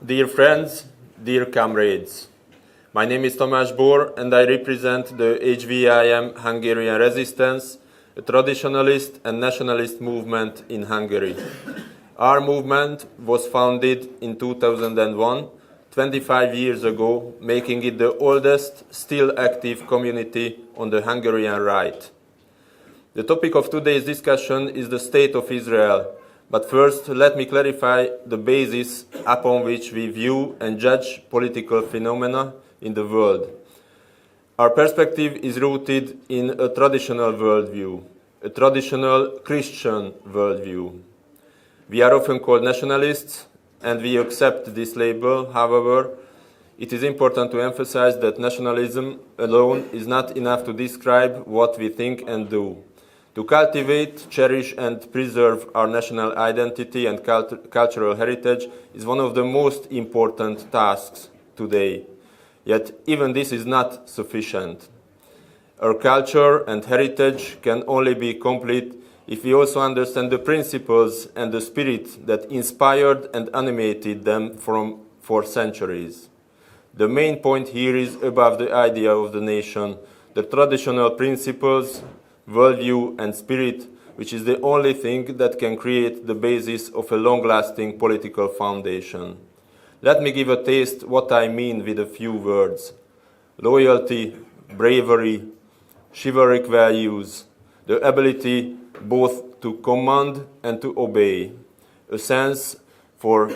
Dear friends, dear comrades, my name is Tamás Boór and I represent the HVIM Hungarian resistance, a traditionalist and nationalist movement in Hungary. Our movement was founded in 2001, 25 years ago, making it the oldest, still active community on the Hungarian right. The topic of today's discussion is the State of Israel, but first let me clarify the basis upon which we view and judge political phenomena in the world. Our perspective is rooted in a traditional worldview, a traditional Christian worldview. We are often called nationalists, and we accept this label. However, it is important to emphasize that nationalism alone is not enough to describe what we think and do. To cultivate, cherish, and preserve our national identity and cultural heritage is one of the most important tasks today. Yet even this is not sufficient. Our culture and heritage can only be complete if we also understand the principles and the spirit that inspired and animated them for centuries. The main point here is above the idea of the nation, the traditional principles, worldview and spirit, which is the only thing that can create the basis of a long-lasting political foundation. Let me give a taste what I mean with a few words. Loyalty, bravery, chivalric values, the ability both to command and to obey, a sense for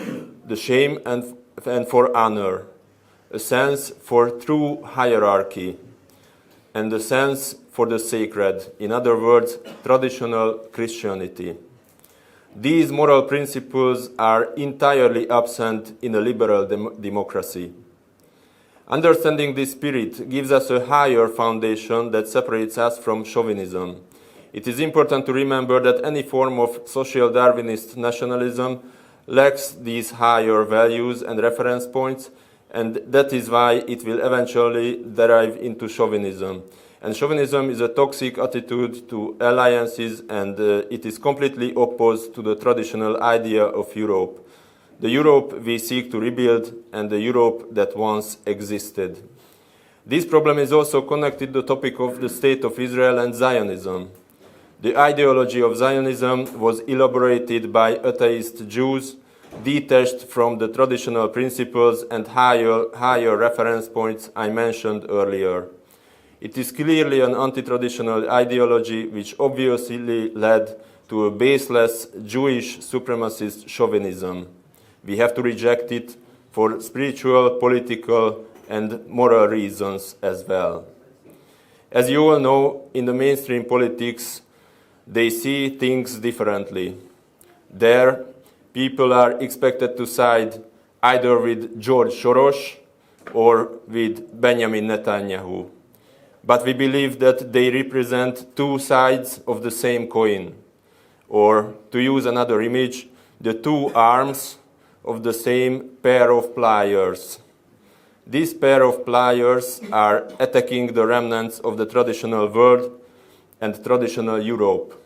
the shame and for honor, a sense for true hierarchy, and a sense for the sacred, in other words, traditional Christianity. These moral principles are entirely absent in a liberal democracy. Understanding this spirit gives us a higher foundation that separates us from chauvinism. It is important to remember that any form of social Darwinist nationalism lacks these higher values and reference points, and that is why it will eventually derive into chauvinism. And chauvinism is a toxic attitude to alliances, and it is completely opposed to the traditional idea of Europe. The Europe we seek to rebuild and the Europe that once existed. This problem is also connected to the topic of the State of Israel and Zionism. The ideology of Zionism was elaborated by atheist Jews, detached from the traditional principles and higher reference points I mentioned earlier. It is clearly an anti-traditional ideology which obviously led to a baseless Jewish supremacist chauvinism. We have to reject it for spiritual, political, and moral reasons as well. As you all know, in the mainstream politics, they see things differently. There, people are expected to side either with George Soros or with Benjamin Netanyahu. But we believe that they represent two sides of the same coin, or, to use another image, the two arms of the same pair of pliers. These pair of pliers are attacking the remnants of the traditional world and traditional Europe.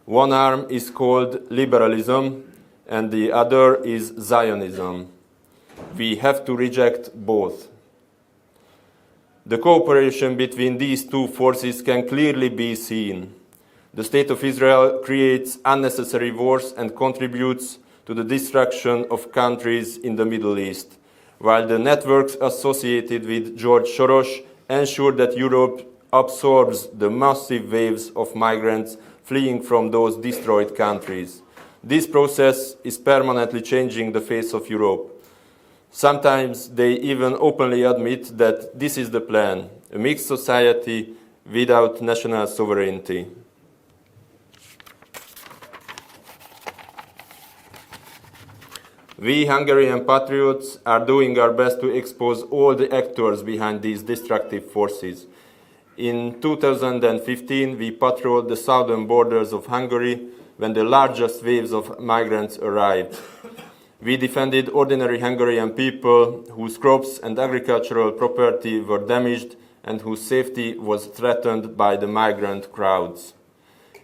One arm is called liberalism, and the other is Zionism. We have to reject both. The cooperation between these two forces can clearly be seen. The State of Israel creates unnecessary wars and contributes to the destruction of countries in the Middle East, while the networks associated with George Soros ensure that Europe absorbs the massive waves of migrants fleeing from those destroyed countries. This process is permanently changing the face of Europe. Sometimes they even openly admit that this is the plan, a mixed society without national sovereignty. We Hungarian patriots are doing our best to expose all the actors behind these destructive forces. In 2015, we patrolled the southern borders of Hungary when the largest waves of migrants arrived. We defended ordinary Hungarian people whose crops and agricultural property were damaged and whose safety was threatened by the migrant crowds.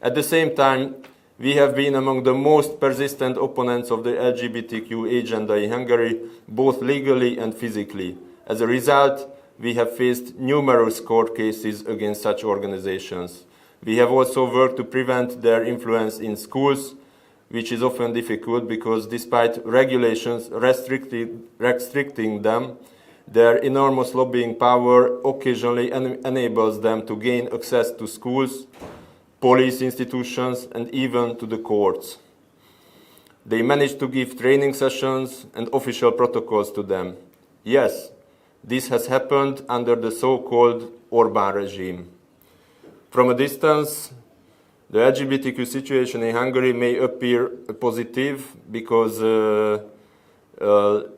At the same time, We have been among the most persistent opponents of the LGBTQ agenda in Hungary, both legally and physically. As a result, we have faced numerous court cases against such organizations. We have also worked to prevent their influence in schools, which is often difficult because despite regulations restricting them, their enormous lobbying power occasionally enables them to gain access to schools, police institutions, and even to the courts. They managed to give training sessions and official protocols to them. Yes, this has happened under the so-called Orbán regime. From a distance, the LGBTQ situation in Hungary may appear positive because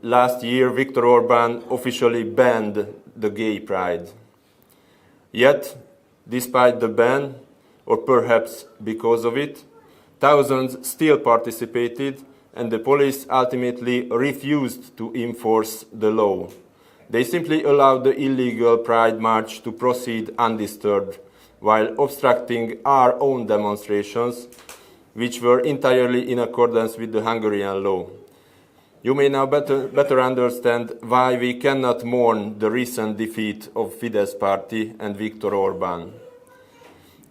last year Viktor Orbán officially banned the gay pride. Yet, despite the ban, or perhaps because of it, thousands still participated and the police ultimately refused to enforce the law. They simply allowed the illegal pride march to proceed undisturbed, while obstructing our own demonstrations, which were entirely in accordance with the Hungarian law. You may now better understand why we cannot mourn the recent defeat of Fidesz party and Viktor Orbán.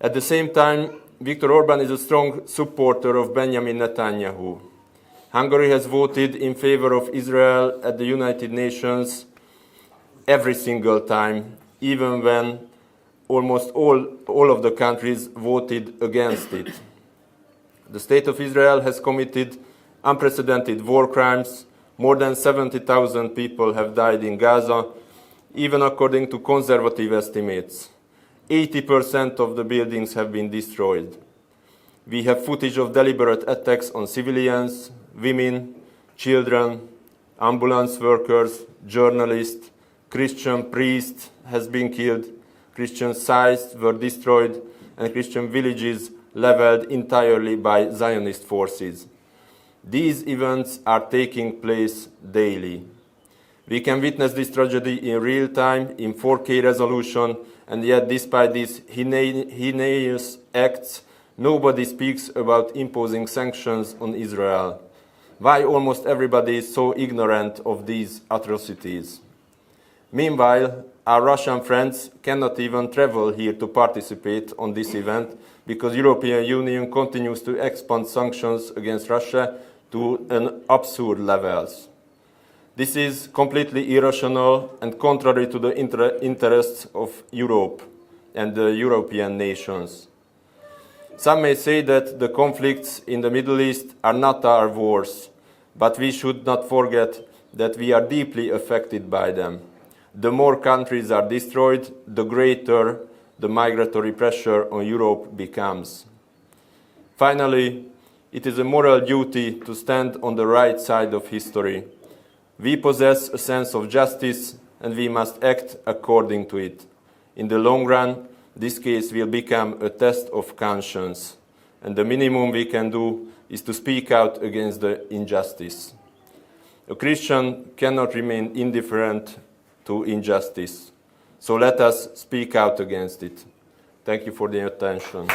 At the same time, Viktor Orbán is a strong supporter of Benjamin Netanyahu. Hungary has voted in favor of Israel at the United Nations every single time, even when almost all of the countries voted against it. The State of Israel has committed unprecedented war crimes. More than 70,000 people have died in Gaza, even according to conservative estimates. 80% of the buildings have been destroyed. We have footage of deliberate attacks on civilians, women, children, ambulance workers, journalists, Christian priests has been killed, Christian sites were destroyed, and Christian villages leveled entirely by Zionist forces. These events are taking place daily. We can witness this tragedy in real time, in 4K resolution, and yet despite these heinous acts, nobody speaks about imposing sanctions on Israel. Why almost everybody is so ignorant of these atrocities? Meanwhile, our Russian friends cannot even travel here to participate on this event because European Union continues to expand sanctions against Russia to an absurd levels. This is completely irrational and contrary to the interests of Europe and the European nations. Some may say that the conflicts in the Middle East are not our wars, but we should not forget that we are deeply affected by them. The more countries are destroyed, the greater the migratory pressure on Europe becomes. Finally, it is a moral duty to stand on the right side of history. We possess a sense of justice and we must act according to it. In the long run, this case will become a test of conscience, and the minimum we can do is to speak out against the injustice. A Christian cannot remain indifferent to injustice, so let us speak out against it. Thank you for the attention.